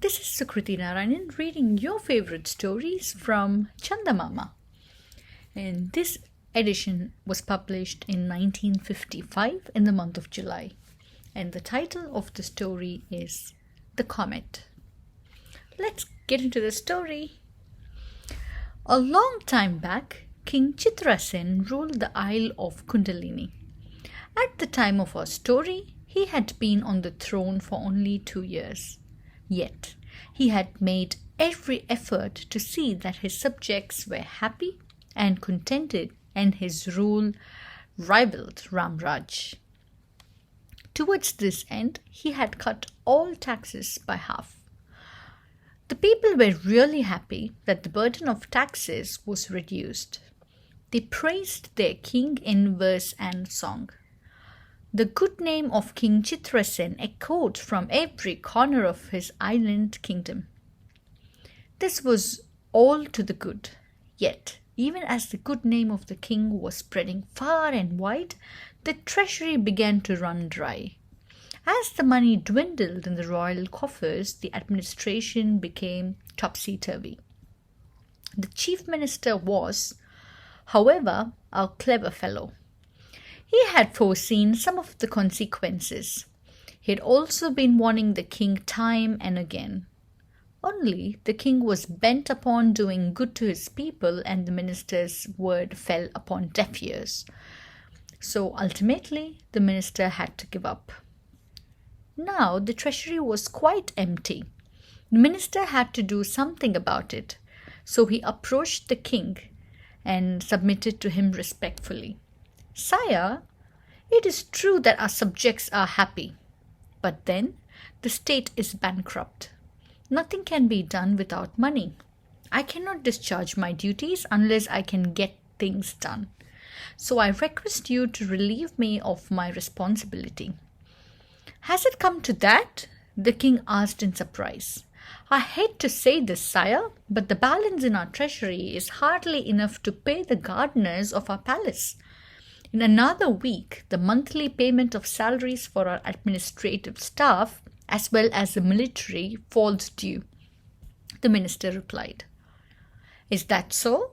This is Sukriti Narayanan reading your favorite stories from Chandamama. And this edition was published in 1955 in the month of July. And the title of the story is The Comet. Let's get into the story. A long time back, King Chitrasen ruled the Isle of Kundalini. At the time of our story, he had been on the throne for only 2 years. Yet, he had made every effort to see that his subjects were happy and contented, and his rule rivaled Ramraj. Towards this end, he had cut all taxes by half. The people were really happy that the burden of taxes was reduced. They praised their king in verse and song. The good name of King Chitrasen echoed from every corner of his island kingdom. This was all to the good. Yet, even as the good name of the king was spreading far and wide, the treasury began to run dry. As the money dwindled in the royal coffers, the administration became topsy-turvy. The chief minister was, however, a clever fellow. He had foreseen some of the consequences. He had also been warning the king time and again. Only the king was bent upon doing good to his people, and the minister's word fell upon deaf ears. So ultimately, the minister had to give up. Now the treasury was quite empty. The minister had to do something about it. So he approached the king and submitted to him respectfully. Sire, it is true that our subjects are happy, but then the state is bankrupt. Nothing can be done without money. I cannot discharge my duties unless I can get things done. So I request you to relieve me of my responsibility. Has it come to that? The king asked in surprise. I hate to say this, sire, but the balance in our treasury is hardly enough to pay the gardeners of our palace. In another week, the monthly payment of salaries for our administrative staff, as well as the military, falls due. The minister replied. Is that so?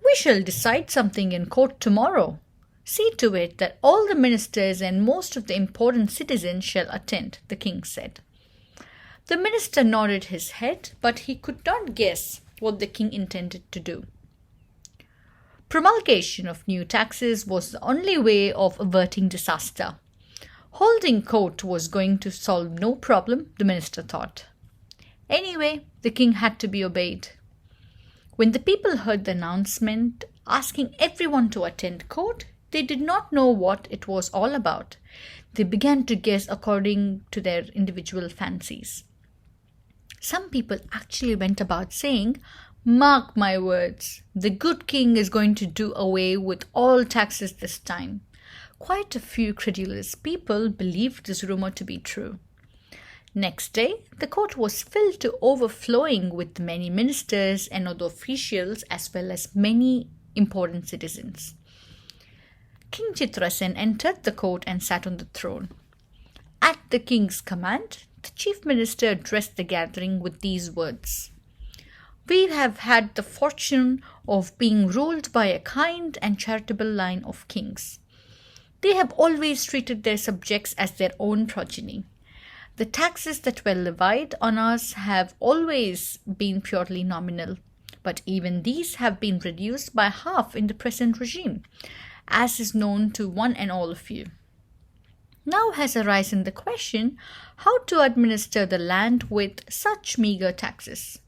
We shall decide something in court tomorrow. See to it that all the ministers and most of the important citizens shall attend, the king said. The minister nodded his head, but he could not guess what the king intended to do. Promulgation of new taxes was the only way of averting disaster. Holding court was going to solve no problem, the minister thought. Anyway, the king had to be obeyed. When the people heard the announcement asking everyone to attend court, they did not know what it was all about. They began to guess according to their individual fancies. Some people actually went about saying, "Mark my words, the good king is going to do away with all taxes this time." Quite a few credulous people believed this rumor to be true. Next day, the court was filled to overflowing with many ministers and other officials, as well as many important citizens. King Chitrasen entered the court and sat on the throne. At the king's command, the chief minister addressed the gathering with these words. We have had the fortune of being ruled by a kind and charitable line of kings. They have always treated their subjects as their own progeny. The taxes that were levied on us have always been purely nominal, but even these have been reduced by half in the present regime, as is known to one and all of you. Now has arisen the question how to administer the land with such meager taxes.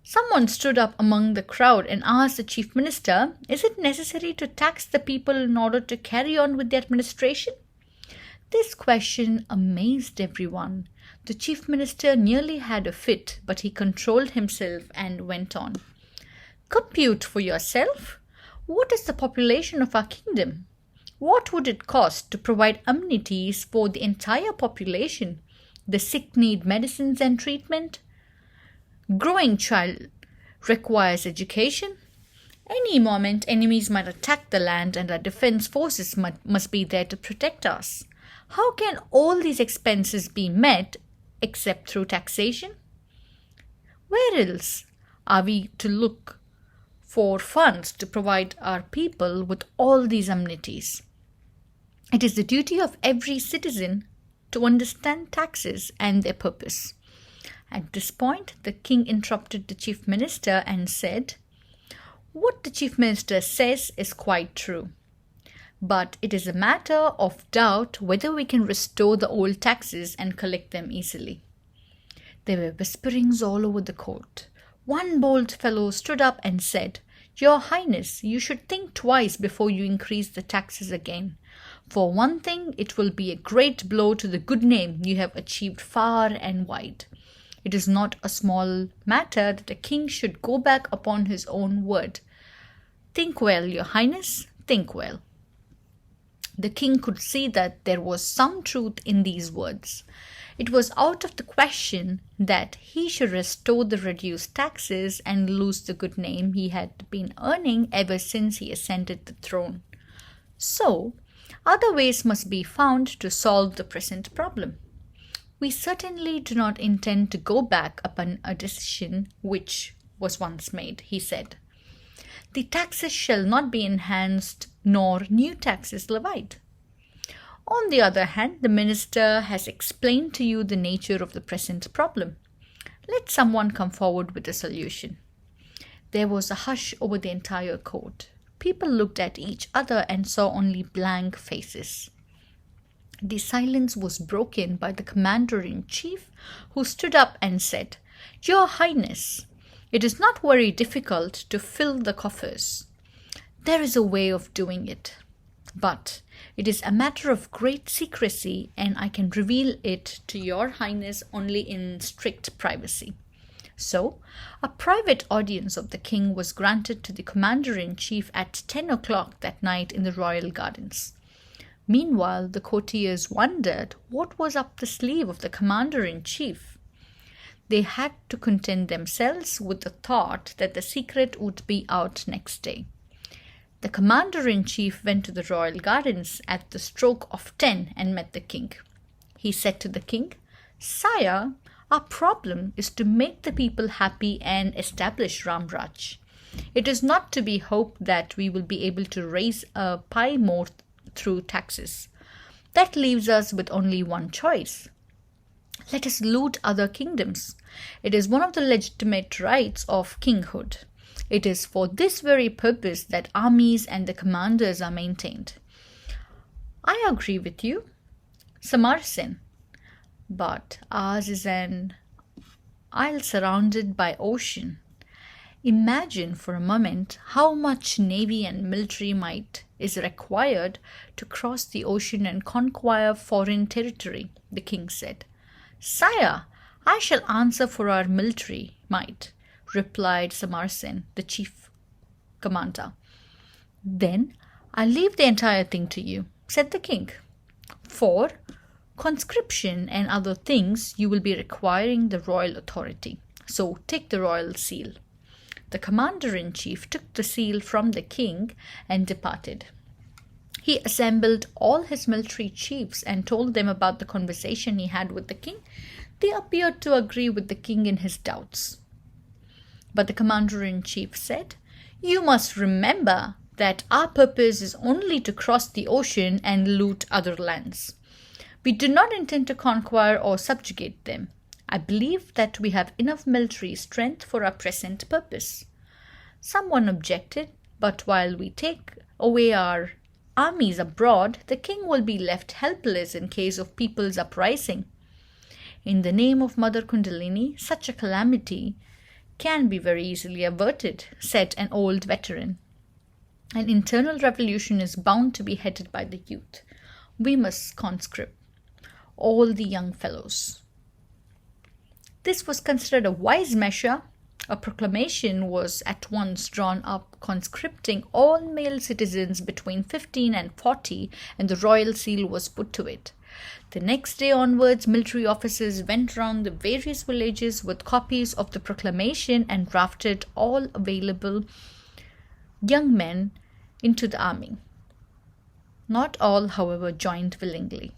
Someone stood up among the crowd and asked the chief minister, is it necessary to tax the people in order to carry on with the administration? This question amazed everyone. The chief minister nearly had a fit, but he controlled himself and went on. Compute for yourself. What is the population of our kingdom? What would it cost to provide amenities for the entire population? The sick need medicines and treatment. Growing child requires education. Any moment, enemies might attack the land and our defense forces must be there to protect us. How can all these expenses be met except through taxation? Where else are we to look for funds to provide our people with all these amenities? It is the duty of every citizen to understand taxes and their purpose. At this point, the king interrupted the chief minister and said, "What the chief minister says is quite true. But it is a matter of doubt whether we can restore the old taxes and collect them easily." There were whisperings all over the court. One bold fellow stood up and said, "Your Highness, you should think twice before you increase the taxes again. For one thing, it will be a great blow to the good name you have achieved far and wide. It is not a small matter that a king should go back upon his own word. Think well, Your Highness, think well." The king could see that there was some truth in these words. It was out of the question that he should restore the reduced taxes and lose the good name he had been earning ever since he ascended the throne. So, other ways must be found to solve the present problem. We certainly do not intend to go back upon a decision which was once made, he said. The taxes shall not be enhanced, nor new taxes levied. On the other hand, the minister has explained to you the nature of the present problem. Let someone come forward with a solution. There was a hush over the entire court. People looked at each other and saw only blank faces. The silence was broken by the commander-in-chief, who stood up and said, "Your Highness, it is not very difficult to fill the coffers. There is a way of doing it. But it is a matter of great secrecy, and I can reveal it to Your Highness only in strict privacy." So, a private audience of the king was granted to the commander-in-chief at 10 o'clock that night in the royal gardens. Meanwhile, the courtiers wondered what was up the sleeve of the commander-in-chief. They had to content themselves with the thought that the secret would be out next day. The commander-in-chief went to the royal gardens at the stroke of 10 and met the king. He said to the king, "Sire, our problem is to make the people happy and establish Ramraj. It is not to be hoped that we will be able to raise a pie more through taxes. That leaves us with only one choice. Let us loot other kingdoms. It is one of the legitimate rights of kinghood. It is for this very purpose that armies and the commanders are maintained." "I agree with you, Samarsin, but ours is an isle surrounded by ocean. Imagine for a moment how much navy and military might is required to cross the ocean and conquer foreign territory," the king said. "Sire, I shall answer for our military might," replied Samarsin, the chief commander. "Then I leave the entire thing to you," said the king. "For conscription and other things you will be requiring the royal authority. So take the royal seal." The commander-in-chief took the seal from the king and departed. He assembled all his military chiefs and told them about the conversation he had with the king. They appeared to agree with the king in his doubts. But the commander-in-chief said, "You must remember that our purpose is only to cross the ocean and loot other lands. We do not intend to conquer or subjugate them. I believe that we have enough military strength for our present purpose." Someone objected, "But while we take away our armies abroad, the king will be left helpless in case of people's uprising." "In the name of Mother Kundalini, such a calamity can be very easily averted," said an old veteran. "An internal revolution is bound to be headed by the youth. We must conscript all the young fellows." This was considered a wise measure. A proclamation was at once drawn up conscripting all male citizens between 15 and 40, and the royal seal was put to it. The next day onwards, military officers went round the various villages with copies of the proclamation and drafted all available young men into the army. Not all, however, joined willingly.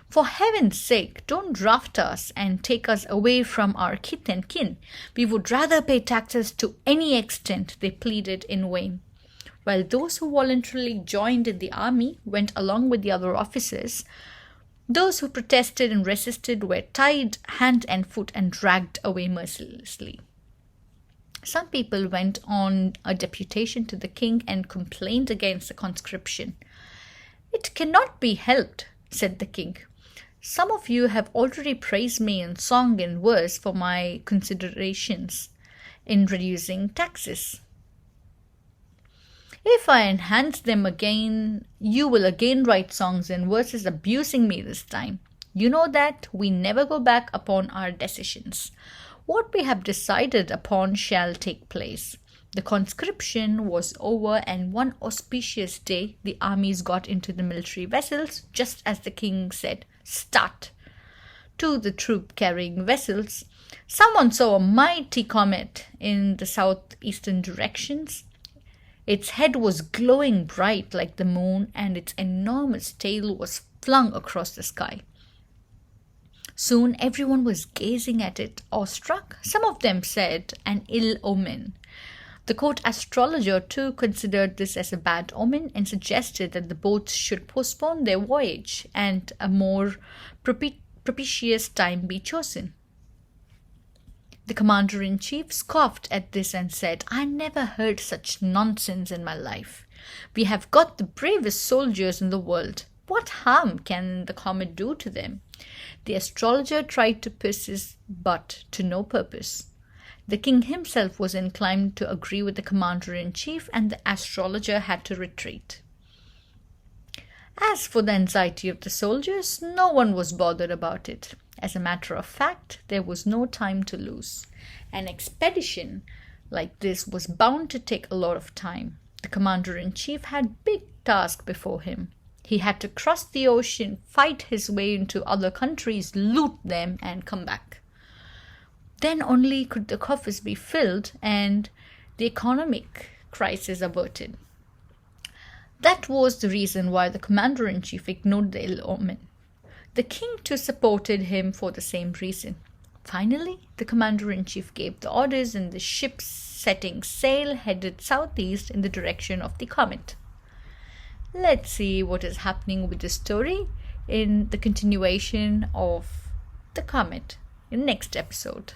For heaven's sake, don't draft us and take us away from our kith and kin. We would rather pay taxes to any extent, they pleaded in vain. While those who voluntarily joined in the army went along with the other officers, those who protested and resisted were tied hand and foot and dragged away mercilessly. Some people went on a deputation to the king and complained against the conscription. "It cannot be helped," said the king. "Some of you have already praised me in song and verse for my considerations in reducing taxes. If I enhance them again, you will again write songs and verses abusing me this time. You know that we never go back upon our decisions. What we have decided upon shall take place." The conscription was over, and one auspicious day the armies got into the military vessels, just as the king said, "Start." To the troop-carrying vessels, someone saw a mighty comet in the southeastern directions. Its head was glowing bright like the moon, and its enormous tail was flung across the sky. Soon everyone was gazing at it, awestruck. Some of them said, "An ill omen." The court astrologer too considered this as a bad omen and suggested that the boats should postpone their voyage and a more propitious time be chosen. The commander-in-chief scoffed at this and said, "I never heard such nonsense in my life. We have got the bravest soldiers in the world. What harm can the comet do to them?" The astrologer tried to persist, but to no purpose. The king himself was inclined to agree with the commander-in-chief, and the astrologer had to retreat. As for the anxiety of the soldiers, no one was bothered about it. As a matter of fact, there was no time to lose. An expedition like this was bound to take a lot of time. The commander-in-chief had big tasks before him. He had to cross the ocean, fight his way into other countries, loot them, and come back. Then only could the coffers be filled and the economic crisis averted. That was the reason why the commander-in-chief ignored the ill omen. The king too supported him for the same reason. Finally, the commander-in-chief gave the orders, and the ship, setting sail, headed southeast in the direction of the comet. Let's see what is happening with the story in the continuation of the comet in the next episode.